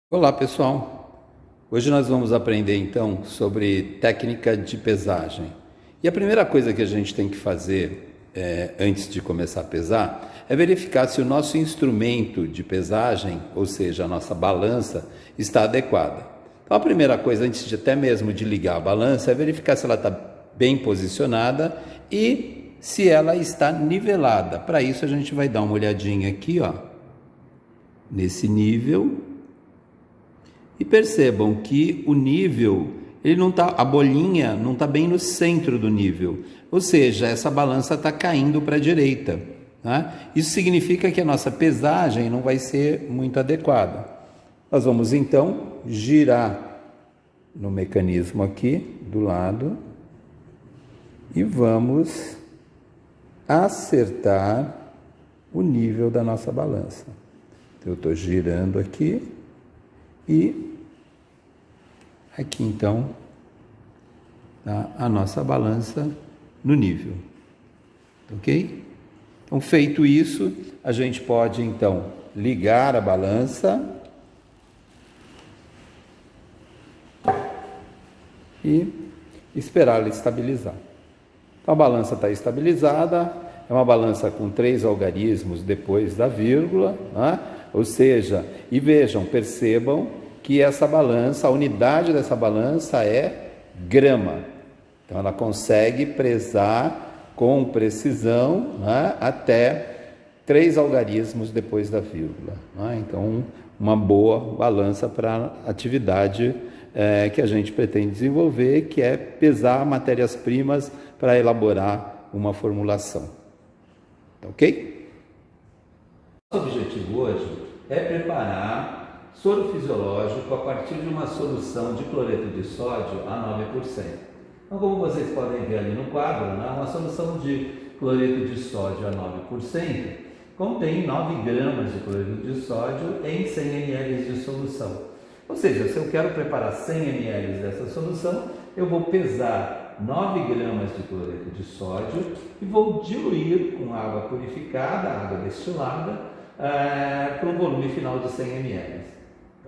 Olá pessoal, hoje nós vamos aprender então sobre técnica de pesagem. E a primeira coisa que a gente tem que fazer antes de começar a pesar é verificar se o nosso instrumento de pesagem, ou seja, a nossa balança, está adequada. Então a primeira coisa, antes de até mesmo de ligar a balança, é verificar se ela está bem posicionada e se ela está nivelada. Para isso a gente vai dar uma olhadinha aqui, ó, nesse nível. E percebam que o nível, ele não tá, a bolinha não está bem no centro do nível, ou seja, essa balança está caindo para a direita. Tá? Isso significa que a nossa pesagem não vai ser muito adequada. Nós vamos então girar no mecanismo aqui do lado e vamos acertar o nível da nossa balança. Então, eu estou girando aqui. E aqui então tá a nossa balança no nível, ok? Então feito isso, a gente pode então ligar a balança e esperar ela estabilizar. Então a balança está estabilizada, é uma balança com 3 algarismos depois da vírgula, né? Ou seja, e vejam, percebam que essa balança, a unidade dessa balança é grama. Então ela consegue pesar com precisão, né, até 3 algarismos depois da vírgula. Né? Então uma boa balança para a atividade que a gente pretende desenvolver, que é pesar matérias-primas para elaborar uma formulação. Ok? Nosso objetivo hoje é preparar soro fisiológico a partir de uma solução de cloreto de sódio a 9%. Então, como vocês podem ver ali no quadro, né, uma solução de cloreto de sódio a 9% contém 9 gramas de cloreto de sódio em 100 ml de solução. Ou seja, se eu quero preparar 100 ml dessa solução, eu vou pesar 9 gramas de cloreto de sódio e vou diluir com água purificada, água destilada, para um volume final de 100 ml.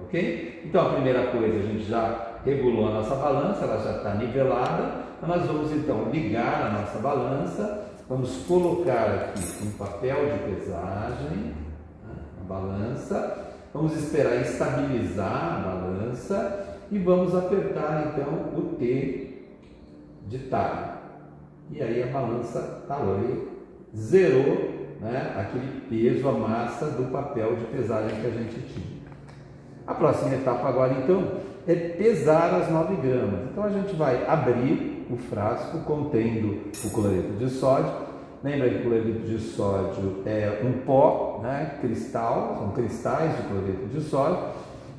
Ok? Então a primeira coisa, a gente já regulou a nossa balança, ela já está nivelada. Então, nós vamos então ligar a nossa balança, vamos colocar aqui um papel de pesagem, a balança, vamos esperar estabilizar a balança e vamos apertar então o T de talho. E aí a balança zerou, né, aquele peso, a massa do papel de pesagem que a gente tinha. A próxima etapa agora então é pesar as 9 gramas. Então a gente vai abrir o frasco contendo o cloreto de sódio. Lembra que o cloreto de sódio é um pó, né, cristal, são cristais de cloreto de sódio.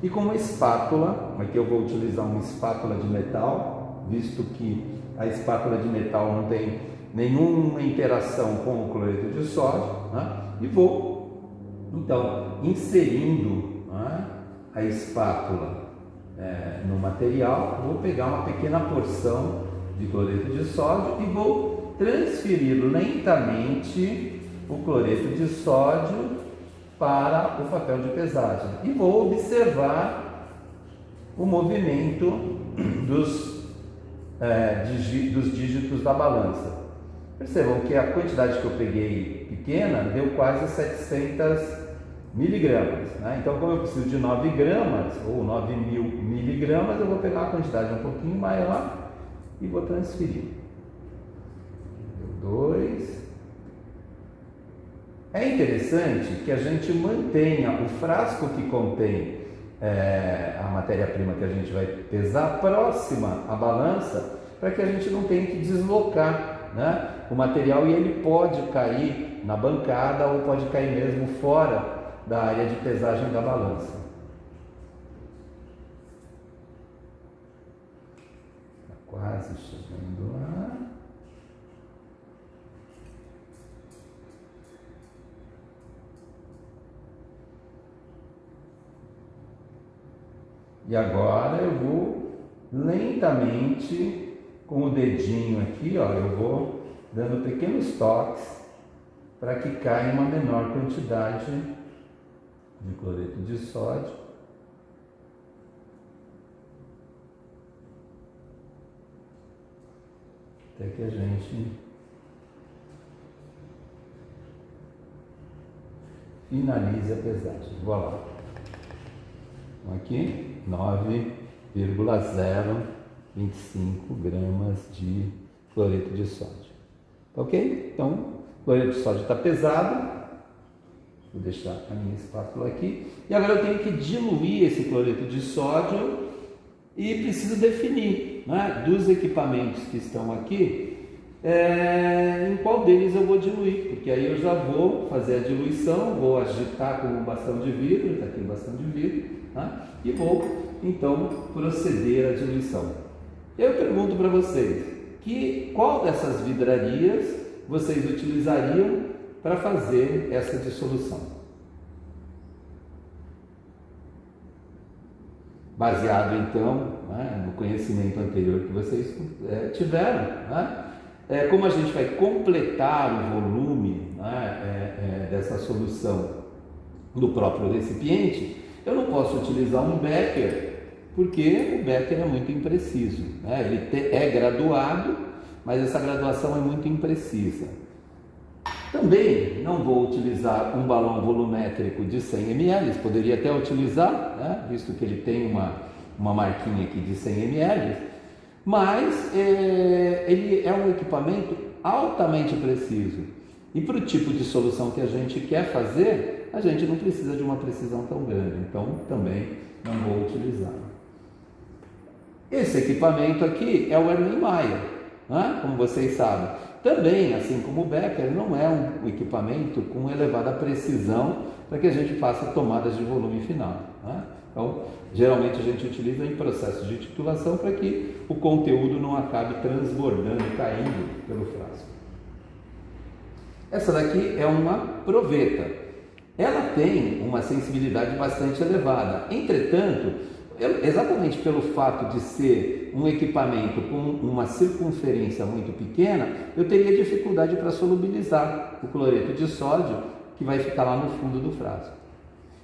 E com uma espátula, aqui eu vou utilizar uma espátula de metal, visto que a espátula de metal não tem nenhuma interação com o cloreto de sódio, né? E vou então inserindo, né, a espátula no material, vou pegar uma pequena porção de cloreto de sódio e vou transferir lentamente o cloreto de sódio para o papel de pesagem e vou observar o movimento dos dígitos da balança. Percebam que a quantidade que eu peguei pequena deu quase 700 miligramas, né? Então, como eu preciso de 9 gramas ou 9.000 miligramas, eu vou pegar uma quantidade um pouquinho maior e vou transferir. Deu 2. É interessante que a gente mantenha o frasco que contém a matéria-prima que a gente vai pesar próxima à balança, para que a gente não tenha que deslocar, né, o material, e ele pode cair na bancada ou pode cair mesmo fora da área de pesagem da balança. Está quase chegando lá. E agora eu vou lentamente, com o dedinho aqui, ó, eu vou dando pequenos toques para que caia uma menor quantidade de cloreto de sódio até que a gente finalize a pesagem. Vou lá. Então aqui, 9,025 gramas de cloreto de sódio. Ok? Então, o cloreto de sódio está pesado. Vou deixar a minha espátula aqui. E agora eu tenho que diluir esse cloreto de sódio e preciso definir, né, dos equipamentos que estão aqui, em qual deles eu vou diluir, porque aí eu já vou fazer a diluição, vou agitar com um bastão de vidro, está aqui o bastão de vidro, né, e vou então proceder à diluição. Eu pergunto para vocês, qual dessas vidrarias vocês utilizariam para fazer essa dissolução? Baseado então, né, no conhecimento anterior que vocês tiveram, né? Como a gente vai completar o volume, né, dessa solução do próprio recipiente, eu não posso utilizar um becker, porque o becker é muito impreciso, né? Ele é graduado, mas essa graduação é muito imprecisa. Também não vou utilizar um balão volumétrico de 100 ml, poderia até utilizar, né, visto que ele tem uma marquinha aqui de 100 ml, mas ele é um equipamento altamente preciso. E para o tipo de solução que a gente quer fazer, a gente não precisa de uma precisão tão grande, então também não vou utilizar. Esse equipamento aqui é o Erlenmeyer, né, como vocês sabem. Também, assim como o Becker, não é um equipamento com elevada precisão para que a gente faça tomadas de volume final, né? Então, geralmente a gente utiliza em processos de titulação para que o conteúdo não acabe transbordando e caindo pelo frasco. Essa daqui é uma proveta. Ela tem uma sensibilidade bastante elevada. Entretanto, exatamente pelo fato de ser um equipamento com uma circunferência muito pequena, eu teria dificuldade para solubilizar o cloreto de sódio que vai ficar lá no fundo do frasco.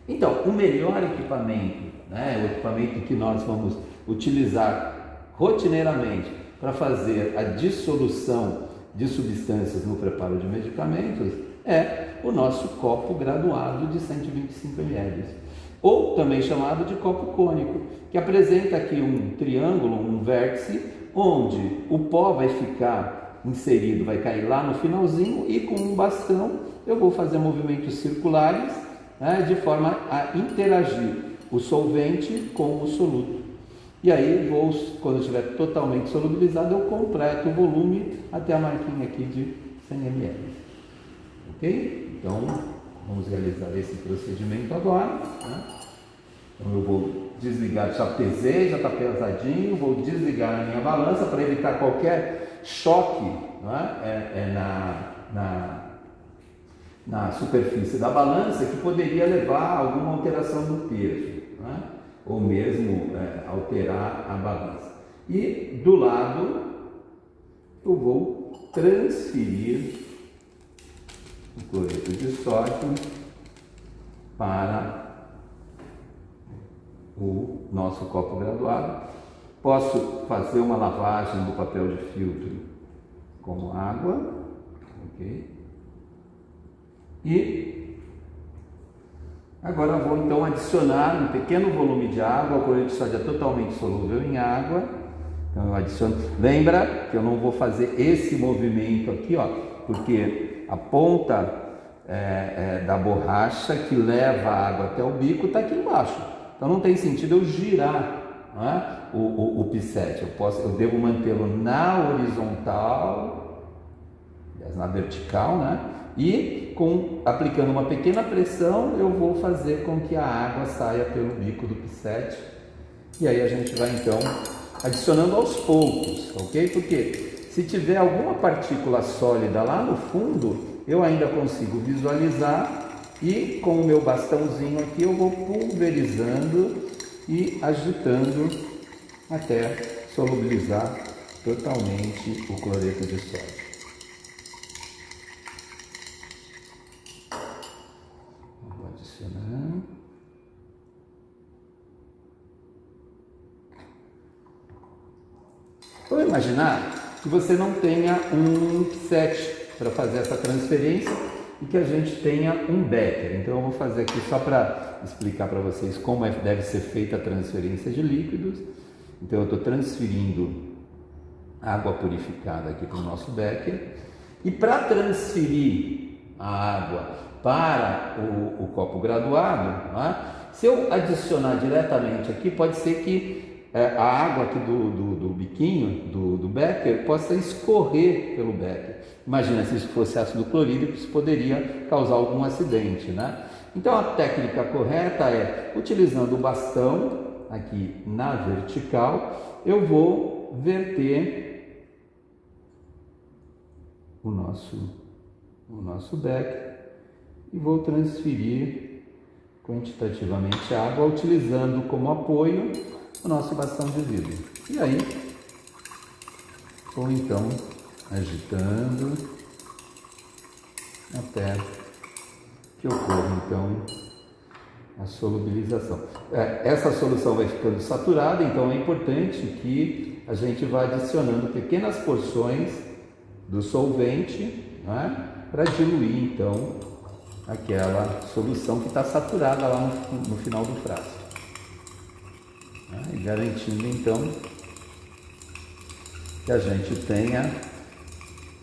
Então, o melhor equipamento, né, o equipamento que nós vamos utilizar rotineiramente para fazer a dissolução de substâncias no preparo de medicamentos é o nosso copo graduado de 125 ml. Ou também chamado de copo cônico, que apresenta aqui um triângulo, um vértice, onde o pó vai ficar inserido, vai cair lá no finalzinho, e com um bastão eu vou fazer movimentos circulares, né, de forma a interagir o solvente com o soluto. E aí, quando estiver totalmente solubilizado, eu completo o volume até a marquinha aqui de 100 ml. Ok? Então, vamos realizar esse procedimento agora, né? Então eu vou desligar, já pesei, já está pesadinho, vou desligar a minha balança para evitar qualquer choque, né, na superfície da balança, que poderia levar a alguma alteração no peso, né, ou mesmo alterar a balança. E do lado eu vou transferir o cloreto de sódio para o nosso copo graduado. Posso fazer uma lavagem do papel de filtro com água, ok? E agora vou então adicionar um pequeno volume de água. O cloreto de sódio é totalmente solúvel em água, então eu adiciono. Lembra que eu não vou fazer esse movimento aqui, ó, porque a ponta da borracha que leva a água até o bico está aqui embaixo. Então não tem sentido eu girar, né, o pissete. Eu devo mantê-lo na horizontal, na vertical, né? E aplicando uma pequena pressão, eu vou fazer com que a água saia pelo bico do pissete. E aí a gente vai então adicionando aos poucos, ok? Porque se tiver alguma partícula sólida lá no fundo, eu ainda consigo visualizar, e com o meu bastãozinho aqui eu vou pulverizando e agitando até solubilizar totalmente o cloreto de sódio. Vou adicionar. Vamos imaginar que você não tenha um set para fazer essa transferência e que a gente tenha um becker. Então eu vou fazer aqui só para explicar para vocês como deve ser feita a transferência de líquidos. Então eu estou transferindo água purificada aqui para o nosso becker, e para transferir a água para o copo graduado, né, se eu adicionar diretamente aqui, pode ser que a água aqui do biquinho, do becker, possa escorrer pelo becker. Imagina se isso fosse ácido clorídrico, isso poderia causar algum acidente, né? Então a técnica correta é, utilizando o bastão aqui na vertical, eu vou verter o nosso becker e vou transferir quantitativamente a água, utilizando como apoio o nosso bastão de vidro. E aí, vou então agitando até que ocorra então a solubilização. Essa solução vai ficando saturada, então é importante que a gente vá adicionando pequenas porções do solvente, né, para diluir então aquela solução que está saturada lá no final do frasco, né, e garantindo então que a gente tenha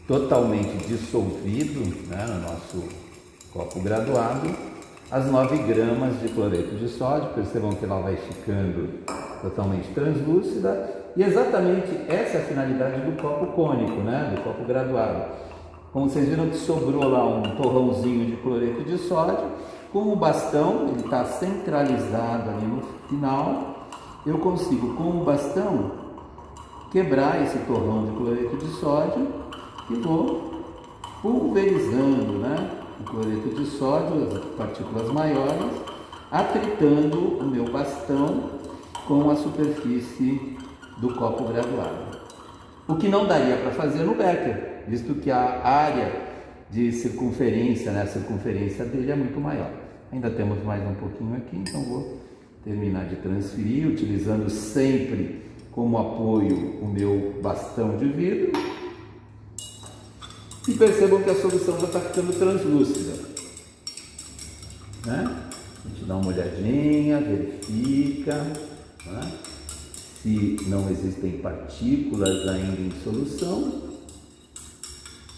totalmente dissolvido, né, no nosso copo graduado as 9 gramas de cloreto de sódio. Percebam que ela vai ficando totalmente translúcida, e exatamente essa é a finalidade do copo cônico, né, do copo graduado. Como vocês viram que sobrou lá um torrãozinho de cloreto de sódio, com o bastão, ele está centralizado ali no final, eu consigo com o bastão quebrar esse torrão de cloreto de sódio e vou pulverizando, né, o cloreto de sódio, as partículas maiores, atritando o meu bastão com a superfície do copo graduado. O que não daria para fazer no becker, visto que a área de circunferência, né, a circunferência dele é muito maior. Ainda temos mais um pouquinho aqui, então vou terminar de transferir, utilizando sempre como apoio o meu bastão de vidro. E percebam que a solução já está ficando translúcida, né? A gente dá uma olhadinha, verifica, né, se não existem partículas ainda em solução.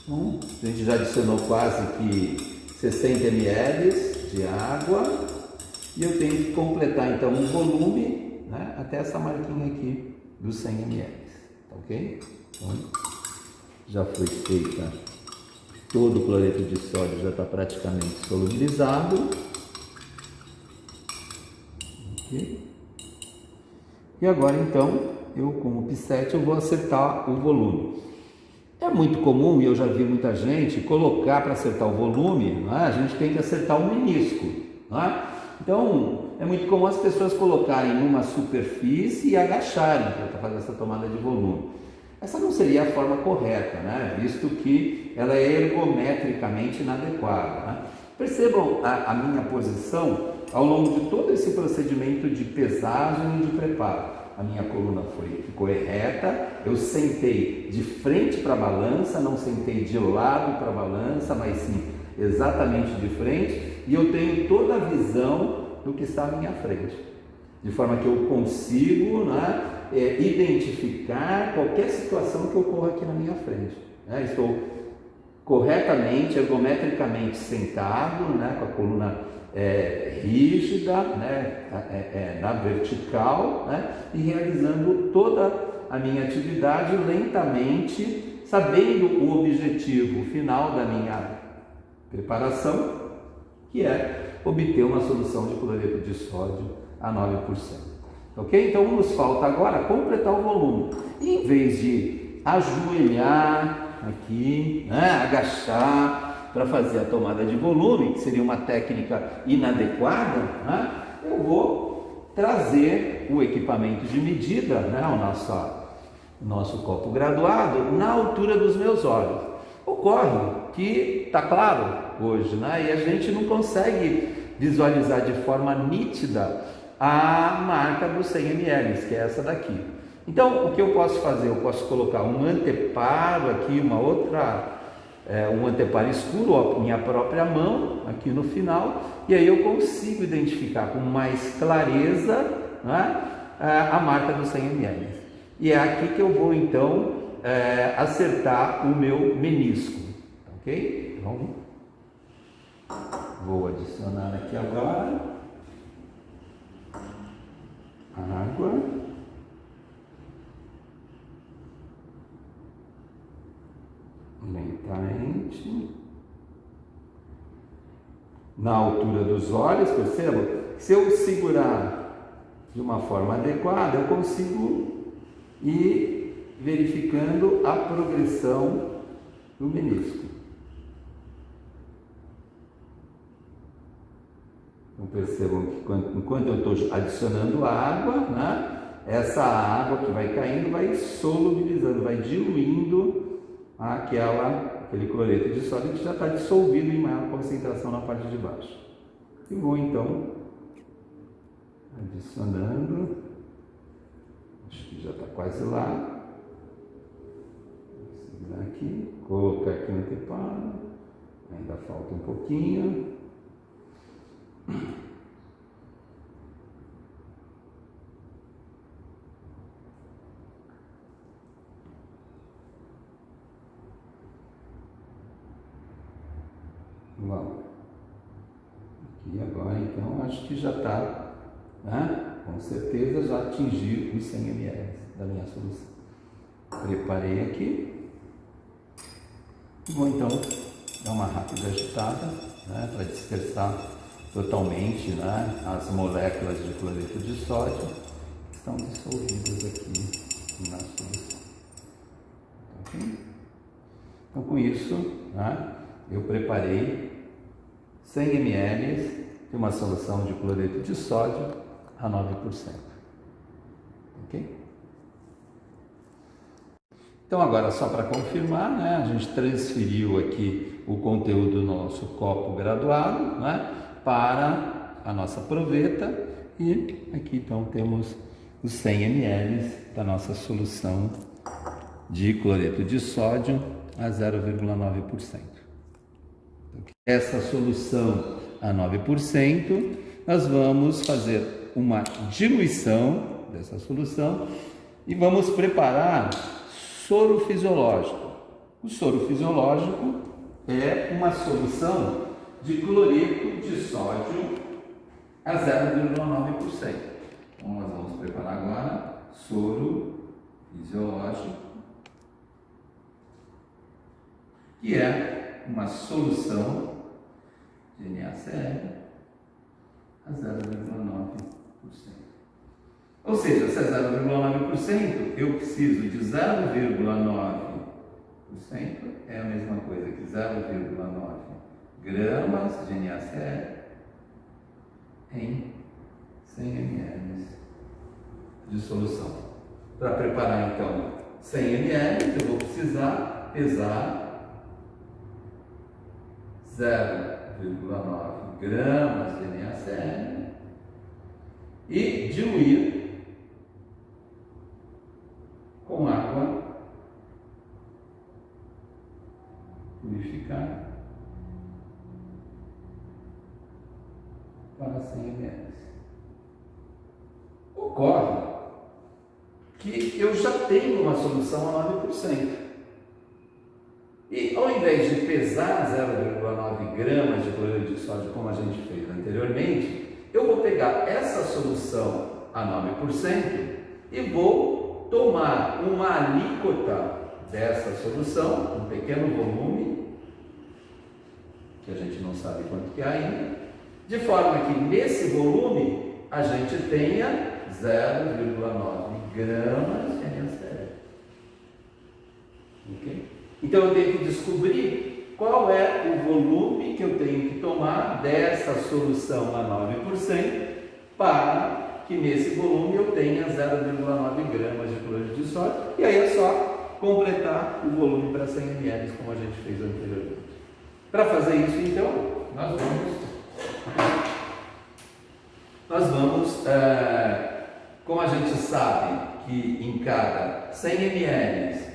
Bom, a gente já adicionou quase que 60 ml de água e eu tenho que completar então um volume, né, até essa marquinha aqui dos 100 ml, tá ok? Então, já foi feita, todo o cloreto de sódio já está praticamente solubilizado. Okay. E agora então, eu com o pipete eu vou acertar o volume. É muito comum, e eu já vi muita gente colocar para acertar o volume, né, a gente tem que acertar o menisco, né? Então, é muito comum as pessoas colocarem numa superfície e agacharem para fazer essa tomada de volume. Essa não seria a forma correta, né, visto que ela é ergometricamente inadequada, né? Percebam a minha posição ao longo de todo esse procedimento de pesagem e de preparo. A minha coluna ficou reta, eu sentei de frente para a balança, não sentei de lado para a balança, mas sim exatamente de frente, e eu tenho toda a visão do que está à minha frente, de forma que eu consigo, né, identificar qualquer situação que ocorra aqui na minha frente, né? Estou corretamente, ergometricamente sentado, né, com a coluna rígida, né, na vertical, né, e realizando toda a minha atividade lentamente, sabendo o objetivo final da minha preparação, que é obter uma solução de cloreto de sódio a 9%. Ok? Então nos falta agora completar o volume. E em vez de ajoelhar aqui, né, agachar para fazer a tomada de volume, que seria uma técnica inadequada, né, eu vou trazer o equipamento de medida, né, o nosso copo graduado, na altura dos meus olhos. Ocorre que está claro hoje, né, e a gente não consegue visualizar de forma nítida a marca dos 100 ml, que é essa daqui. Então, o que eu posso fazer? Eu posso colocar um anteparo aqui, um anteparo escuro, ó, minha própria mão, aqui no final, e aí eu consigo identificar com mais clareza, né, a marca dos 100 ml. E é aqui que eu vou, então, acertar o meu menisco, ok? Então, vou adicionar aqui agora água. Lentamente, na altura dos olhos, perceba? Se eu segurar de uma forma adequada, eu consigo ir verificando a progressão do menisco. Então percebam que enquanto eu estou adicionando água, né, essa água que vai caindo vai solubilizando, vai diluindo aquele cloreto de sódio que já está dissolvido em maior concentração na parte de baixo. E vou então adicionando, acho que já está quase lá. Vou segurar aqui, colocar aqui no anteparo, ainda falta um pouquinho. Vamos. Aqui agora, então, acho que já está, né? Com certeza já atingi os 100 ml da minha solução. Preparei aqui. Vou, então, dar uma rápida agitada, né? Para dispersar totalmente, né? As moléculas de cloreto de sódio que estão dissolvidas aqui na solução. Ok? Então, com isso, né? Eu preparei 100 ml de uma solução de cloreto de sódio a 9%. Ok? Então agora, só para confirmar, né, a gente transferiu aqui o conteúdo do nosso copo graduado, né, para a nossa proveta, e aqui então temos os 100 ml da nossa solução de cloreto de sódio a 0,9%. Essa solução a 9%, nós vamos fazer uma diluição dessa solução e vamos preparar soro fisiológico. O soro fisiológico é uma solução de cloreto de sódio a 0,9%. Então nós vamos preparar agora soro fisiológico, que é uma solução de NaCl a 0,9%. Ou seja, se é 0,9%, eu preciso de 0,9%, é a mesma coisa que 0,9 gramas de NaCl em 100 ml de solução. Para preparar então 100 ml, eu vou precisar pesar 0,9 gramas de NaCl e diluir com água purificada para 100 ml. Ocorre que eu já tenho uma solução a 9%. E ao invés de pesar 0,9 gramas de cloreto de sódio, como a gente fez anteriormente, eu vou pegar essa solução a 9% e vou tomar uma alíquota dessa solução, um pequeno volume, que a gente não sabe quanto que é ainda, de forma que nesse volume a gente tenha 0,9 gramas de NaCl. Ok? Então eu tenho que descobrir qual é o volume que eu tenho que tomar dessa solução a 9% para que nesse volume eu tenha 0,9 gramas de cloreto de sódio, e aí é só completar o volume para 100 ml como a gente fez anteriormente. Para fazer isso, então, nós vamos como a gente sabe que em cada 100 ml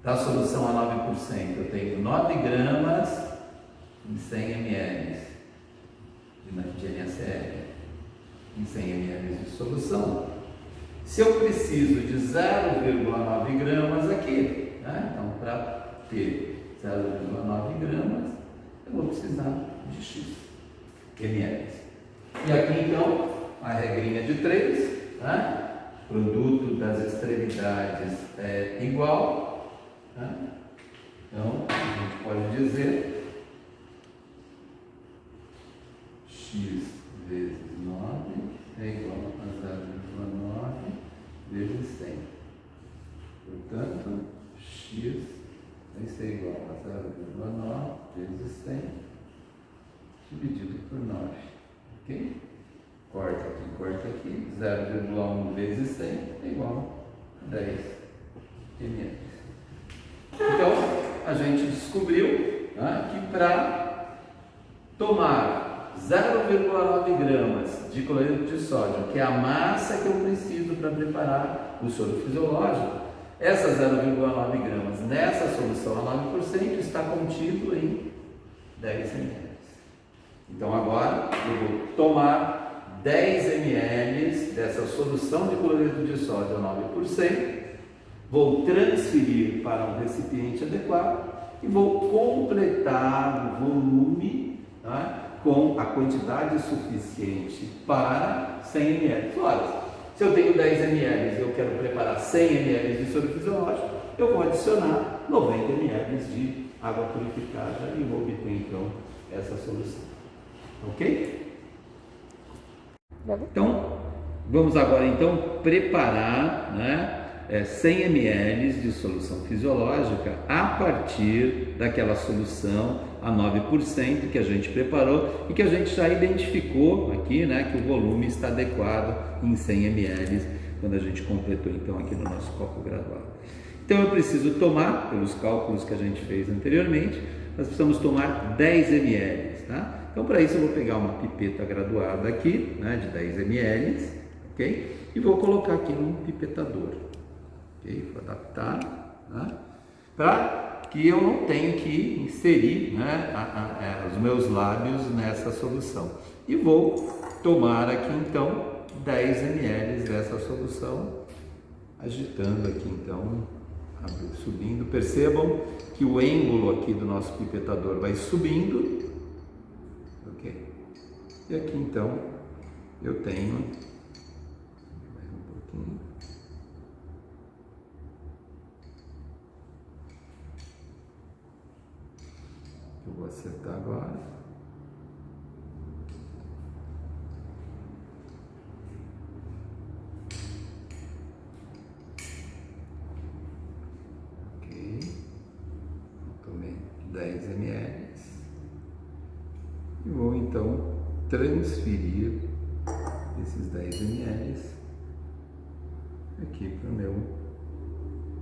da solução a 9%, eu tenho 9 gramas em 100 ml de NaCl, em 100 ml de solução. Se eu preciso de 0,9 gramas aqui, né? Então para ter 0,9 gramas, eu vou precisar de X ml. E aqui então, a regrinha de 3, né? Produto das extremidades é igual, né? Então a gente pode dizer X vezes 9 é igual a 0,9 vezes 100. Portanto, X vai ser igual a 0,9 vezes 100 dividido por 9. Ok? Corta aqui. 0,1 vezes 100 é igual a 10 ml. Então, a gente descobriu, né, que para tomar 0,9 gramas de cloreto de sódio, que é a massa que eu preciso para preparar o soro fisiológico, essa 0,9 gramas nessa solução a 9% está contido em 10 ml. Então agora eu vou tomar 10 ml dessa solução de cloreto de sódio a 9%, vou transferir para um recipiente adequado e vou completar o volume, tá, com a quantidade suficiente para 100 ml. Olha, se eu tenho 10 ml e eu quero preparar 100 ml de soro fisiológico, eu vou adicionar 90 ml de água purificada e vou obter então essa solução. Ok? Então, vamos agora então preparar, né, 100 ml de solução fisiológica a partir daquela solução a 9% que a gente preparou e que a gente já identificou aqui, né, que o volume está adequado em 100 ml quando a gente completou então aqui no nosso copo graduado. Então eu preciso tomar, pelos cálculos que a gente fez anteriormente, nós precisamos tomar 10 ml, tá? Então para isso eu vou pegar uma pipeta graduada aqui, né, de 10 ml, ok? E vou colocar aqui num pipetador, ok? Vou adaptar, né, para que eu não tenha que inserir, né, os meus lábios nessa solução. E vou tomar aqui então 10 ml dessa solução, agitando aqui então, subindo. Percebam que o êmbolo aqui do nosso pipetador vai subindo, ok? E aqui então eu tenho mais um pouquinho. Eu vou acertar agora. Ok. Tomei 10 ml. E vou então transferir esses 10 ml aqui para o meu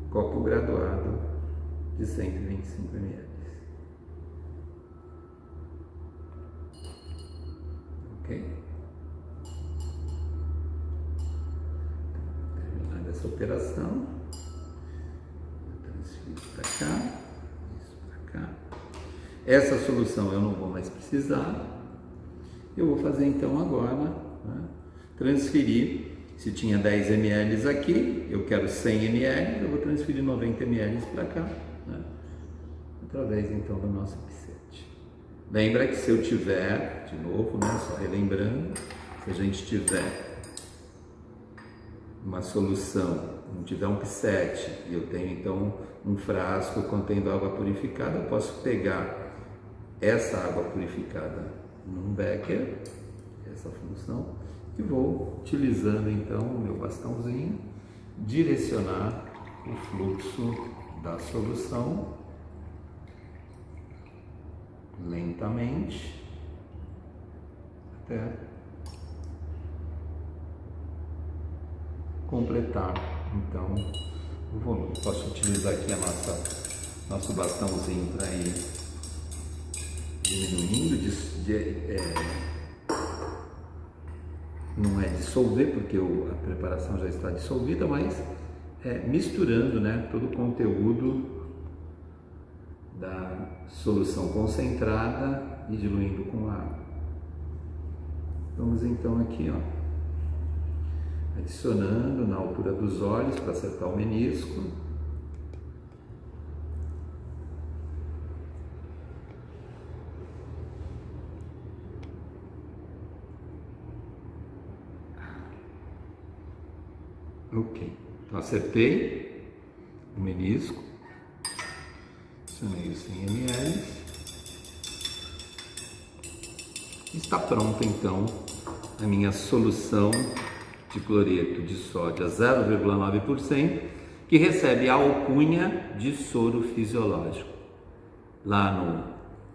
copo graduado de 125 ml. Ok? Terminando essa operação, eu transfiro para cá, isso para cá. Essa solução eu não vou mais precisar. Eu vou fazer então agora, né, transferir. Se tinha 10 ml aqui, eu quero 100 ml, eu vou transferir 90 ml para cá, né, através então do nosso pipete. Lembra que se eu tiver, de novo, né, só relembrando, se a gente tiver uma solução, não tiver um pipete e eu tenho então um frasco contendo água purificada, eu posso pegar essa água purificada num becker, essa função, e vou, utilizando então o meu bastãozinho, direcionar o fluxo da solução lentamente até completar então o volume. Posso utilizar aqui nosso bastãozinho para ir diminuindo, não é dissolver, porque a preparação já está dissolvida, mas misturando, né, todo o conteúdo da solução concentrada e diluindo com água. Vamos então aqui, ó, adicionando na altura dos olhos para acertar o menisco. Ok, então acertei o menisco, adicionei os 100 ml. Está pronta então a minha solução de cloreto de sódio a 0,9%, que recebe a alcunha de soro fisiológico. Lá no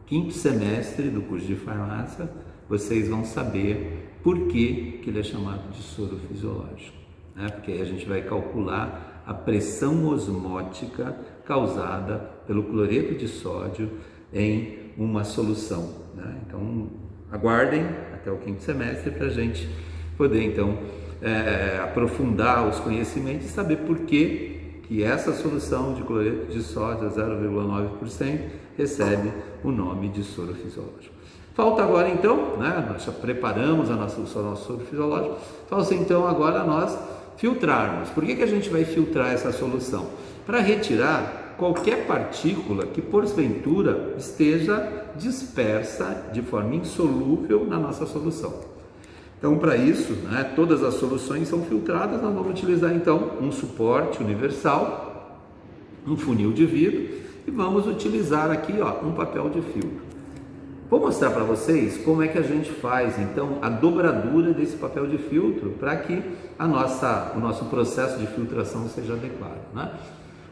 5º semestre do curso de farmácia, vocês vão saber por que ele é chamado de soro fisiológico, né? Porque aí a gente vai calcular a pressão osmótica causada pelo cloreto de sódio em uma solução, né? Então, aguardem até o 5º semestre para a gente poder então aprofundar os conhecimentos e saber por que essa solução de cloreto de sódio a 0,9% recebe o nome de soro fisiológico. Falta agora então, né, nós já preparamos o nosso soro fisiológico, falta então agora nós filtrarmos. Por que a gente vai filtrar essa solução? Para retirar qualquer partícula que porventura esteja dispersa de forma insolúvel na nossa solução. Então, para isso, né, todas as soluções são filtradas. Nós vamos utilizar então um suporte universal, um funil de vidro, e vamos utilizar aqui, ó, um papel de filtro. Vou mostrar para vocês como é que a gente faz então a dobradura desse papel de filtro para que o nosso processo de filtração seja adequado, né?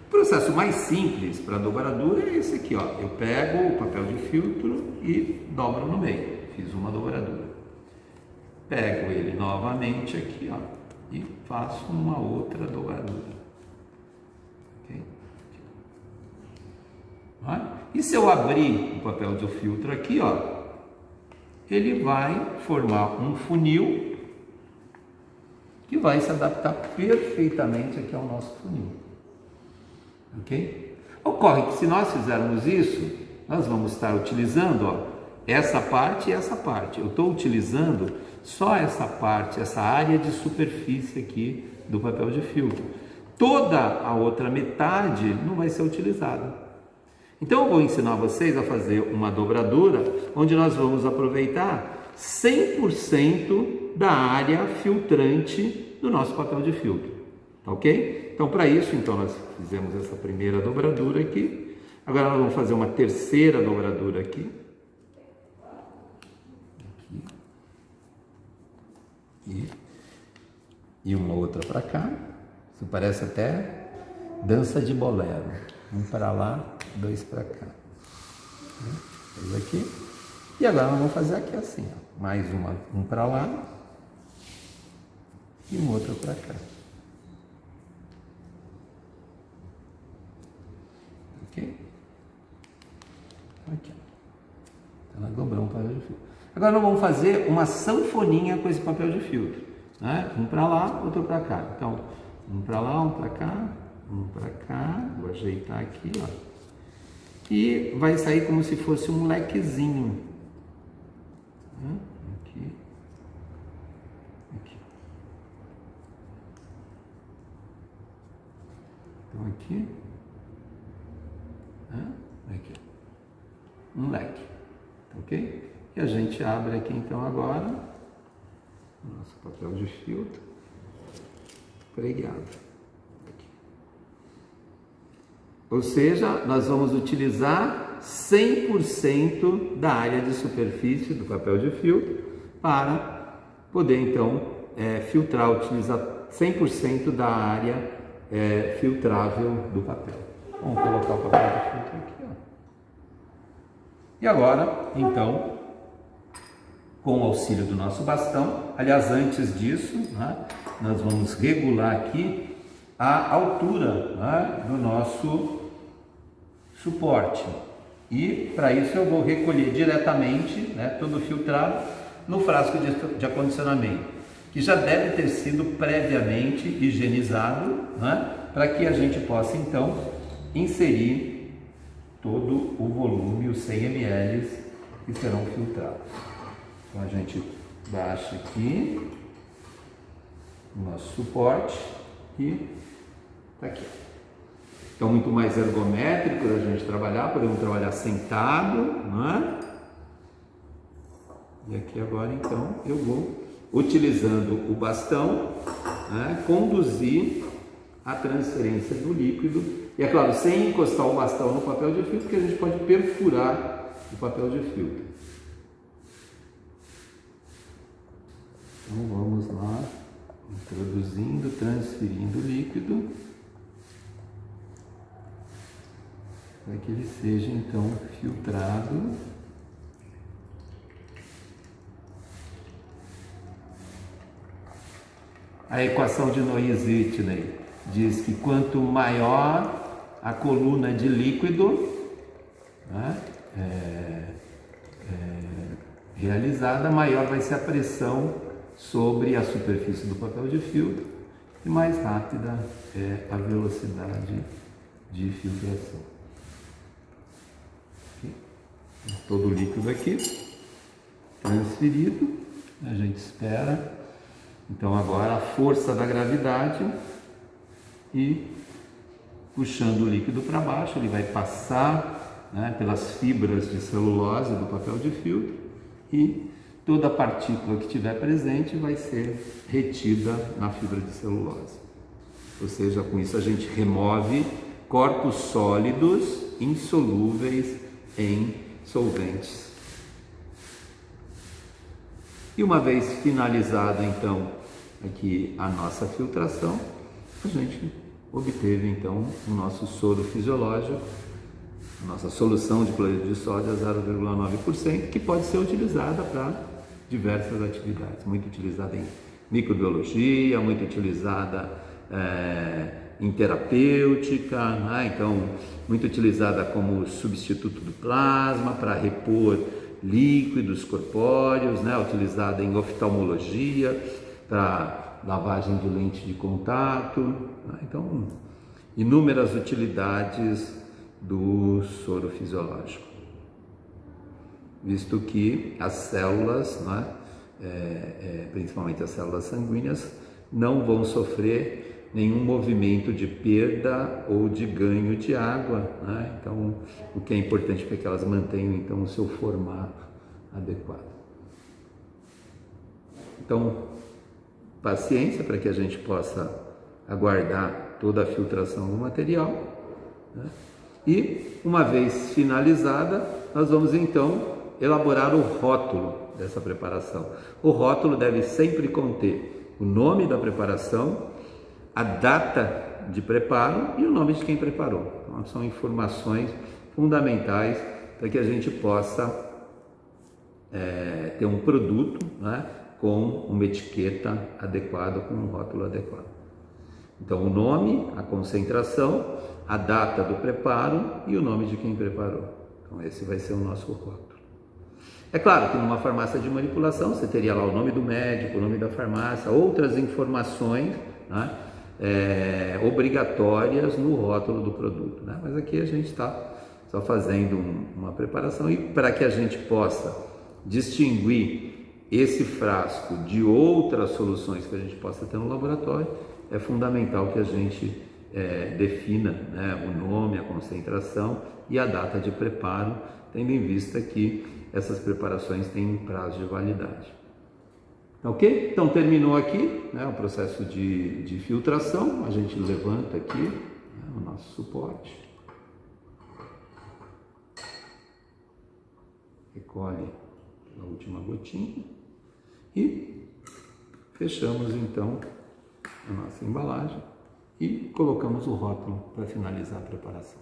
O processo mais simples para a dobradura é esse aqui, ó. Eu pego o papel de filtro e dobro no meio. Fiz uma dobradura. Pego ele novamente aqui, ó, e faço uma outra dobradura. Ok? E se eu abrir o papel de filtro aqui, ó, ele vai formar um funil que vai se adaptar perfeitamente aqui ao nosso funil. Ok? Ocorre que se nós fizermos isso, nós vamos estar utilizando, ó, essa parte e essa parte. Eu estou utilizando só essa parte, essa área de superfície aqui do papel de filtro. Toda a outra metade não vai ser utilizada. Então eu vou ensinar vocês a fazer uma dobradura onde nós vamos aproveitar 100% da área filtrante do nosso papel de filtro, tá ok? Então para isso, então nós fizemos essa primeira dobradura aqui, agora nós vamos fazer uma terceira dobradura aqui. E uma outra para cá. Isso parece até dança de bolero. Um para lá, dois para cá. Dois aqui. E agora nós vamos fazer aqui assim, ó. Mais um para lá e um outro para cá. Ok? Aqui. Então nós dobramos o papel de filtro. Agora nós vamos fazer uma sanfoninha com esse papel de filtro, né? Um para lá, outro para cá. Então, um para lá, um para cá, um para cá. Vou ajeitar aqui, ó. E vai sair como se fosse um lequezinho. Aqui. Aqui. Então aqui. Aqui. Um leque. Ok? E a gente abre aqui então agora o nosso papel de filtro pregado aqui. Ou seja, nós vamos utilizar 100% da área de superfície do papel de filtro para poder então filtrar, utilizar 100% da área filtrável do papel. Vamos colocar o papel de filtro aqui, ó. E agora, então, com o auxílio do nosso bastão, aliás, antes disso, né, nós vamos regular aqui a altura, né, do nosso suporte. E para isso eu vou recolher diretamente, né, todo filtrado no frasco de acondicionamento. que já deve ter sido previamente higienizado, né, para que a gente possa então inserir todo o volume, os 100 ml que serão filtrados. Então a gente baixa aqui o nosso suporte e está aqui. Então, muito mais ergométrico da gente trabalhar, podemos trabalhar sentado, né? E aqui agora, então, eu vou, utilizando o bastão, né, conduzir a transferência do líquido. E é claro, sem encostar o bastão no papel de filtro, porque a gente pode perfurar o papel de filtro. Então, vamos lá, introduzindo, transferindo o líquido, para que ele seja então filtrado. A equação de Noyes-Whitney diz que quanto maior a coluna de líquido, né, realizada, maior vai ser a pressão sobre a superfície do papel de filtro e mais rápida é a velocidade de filtração. Todo o líquido aqui transferido, a gente espera então agora a força da gravidade e puxando o líquido para baixo, ele vai passar, né, pelas fibras de celulose do papel de filtro e toda a partícula que estiver presente vai ser retida na fibra de celulose. Ou seja, com isso a gente remove corpos sólidos insolúveis em solventes. E uma vez finalizada então aqui a nossa filtração, a gente obteve então o nosso soro fisiológico, a nossa solução de cloreto de sódio a 0,9%, que pode ser utilizada para diversas atividades, muito utilizada em microbiologia, muito utilizada em terapêutica, né? Então muito utilizada como substituto do plasma para repor líquidos corpóreos, né? Utilizada em oftalmologia para lavagem de lente de contato, né? Então inúmeras utilidades do soro fisiológico, visto que as células, né, principalmente as células sanguíneas, não vão sofrer nenhum movimento de perda ou de ganho de água, né? Então, o que é importante para que elas mantenham então o seu formato adequado. Então, paciência para que a gente possa aguardar toda a filtração do material, né? E uma vez finalizada, nós vamos então elaborar o rótulo dessa preparação. O rótulo deve sempre conter o nome da preparação, a data de preparo e o nome de quem preparou. Então, são informações fundamentais para que a gente possa ter um produto, né, com uma etiqueta adequada, com um rótulo adequado. Então, o nome, a concentração, a data do preparo e o nome de quem preparou. Então, esse vai ser o nosso rótulo. É claro que numa farmácia de manipulação você teria lá o nome do médico, o nome da farmácia, outras informações, né, obrigatórias no rótulo do produto, né? Mas aqui a gente está só fazendo uma preparação, e para que a gente possa distinguir esse frasco de outras soluções que a gente possa ter no laboratório, é fundamental que a gente defina, né, o nome, a concentração e a data de preparo, tendo em vista que essas preparações têm prazo de validade. Ok? Então terminou aqui, né, o processo de filtração. A gente levanta aqui, né, o nosso suporte, recolhe a última gotinha e fechamos então a nossa embalagem e colocamos o rótulo para finalizar a preparação.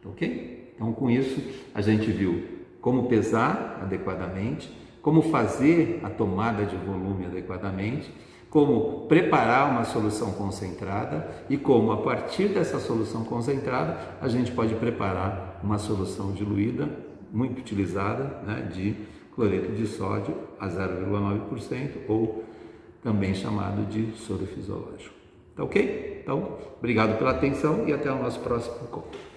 Ok? Então, com isso a gente viu como pesar adequadamente, como fazer a tomada de volume adequadamente, como preparar uma solução concentrada e como, a partir dessa solução concentrada, a gente pode preparar uma solução diluída, muito utilizada, né, de cloreto de sódio a 0,9% ou também chamado de soro fisiológico. Tá ok? Então, obrigado pela atenção e até o nosso próximo encontro.